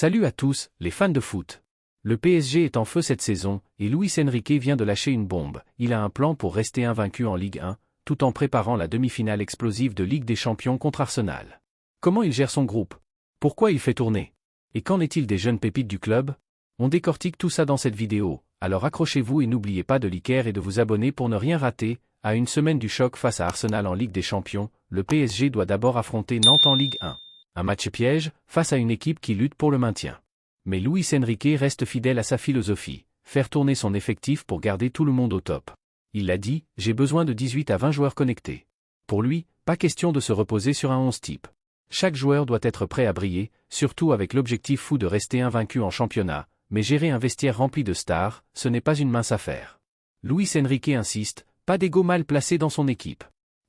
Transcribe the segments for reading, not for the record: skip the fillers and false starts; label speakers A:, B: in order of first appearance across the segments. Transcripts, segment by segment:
A: Salut à tous, les fans de foot. Le PSG est en feu cette saison, et Luis Enrique vient de lâcher une bombe. Il a un plan pour rester invaincu en Ligue 1, tout en préparant la demi-finale explosive de Ligue des Champions contre Arsenal. Comment il gère son groupe? Pourquoi il fait tourner? Et qu'en est-il des jeunes pépites du club? On décortique tout ça dans cette vidéo, alors accrochez-vous et n'oubliez pas de liker et de vous abonner pour ne rien rater. À une semaine du choc face à Arsenal en Ligue des Champions, le PSG doit d'abord affronter Nantes en Ligue 1. Un match piège, face à une équipe qui lutte pour le maintien. Mais Luis Enrique reste fidèle à sa philosophie, faire tourner son effectif pour garder tout le monde au top. Il l'a dit, j'ai besoin de 18 à 20 joueurs connectés. Pour lui, pas question de se reposer sur un 11 type. Chaque joueur doit être prêt à briller, surtout avec l'objectif fou de rester invaincu en championnat, mais gérer un vestiaire rempli de stars, ce n'est pas une mince affaire. Luis Enrique insiste, pas d'ego mal placé dans son équipe.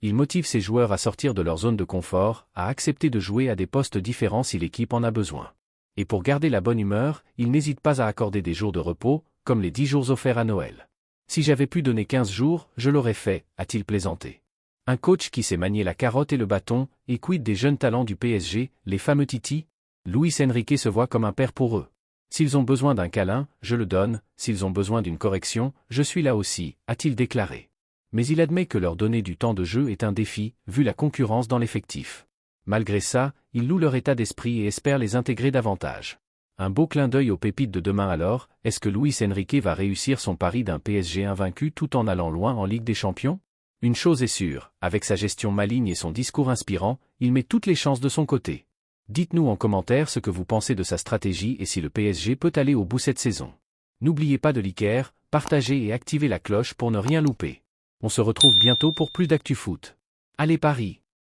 A: Il motive ses joueurs à sortir de leur zone de confort, à accepter de jouer à des postes différents si l'équipe en a besoin. Et pour garder la bonne humeur, il n'hésite pas à accorder des jours de repos, comme les 10 jours offerts à Noël. Si j'avais pu donner 15 jours, je l'aurais fait, a-t-il plaisanté. Un coach qui sait manier la carotte et le bâton, et quid des jeunes talents du PSG, les fameux Titi? Luis Enrique se voit comme un père pour eux. S'ils ont besoin d'un câlin, je le donne, s'ils ont besoin d'une correction, je suis là aussi, a-t-il déclaré. Mais il admet que leur donner du temps de jeu est un défi, vu la concurrence dans l'effectif. Malgré ça, il loue leur état d'esprit et espère les intégrer davantage. Un beau clin d'œil aux pépites de demain alors, est-ce que Luis Enrique va réussir son pari d'un PSG invaincu tout en allant loin en Ligue des Champions? Une chose est sûre, avec sa gestion maligne et son discours inspirant, il met toutes les chances de son côté. Dites-nous en commentaire ce que vous pensez de sa stratégie et si le PSG peut aller au bout cette saison. N'oubliez pas de liker, partager et activer la cloche pour ne rien louper. On se retrouve bientôt pour plus d'actu foot. Allez Paris!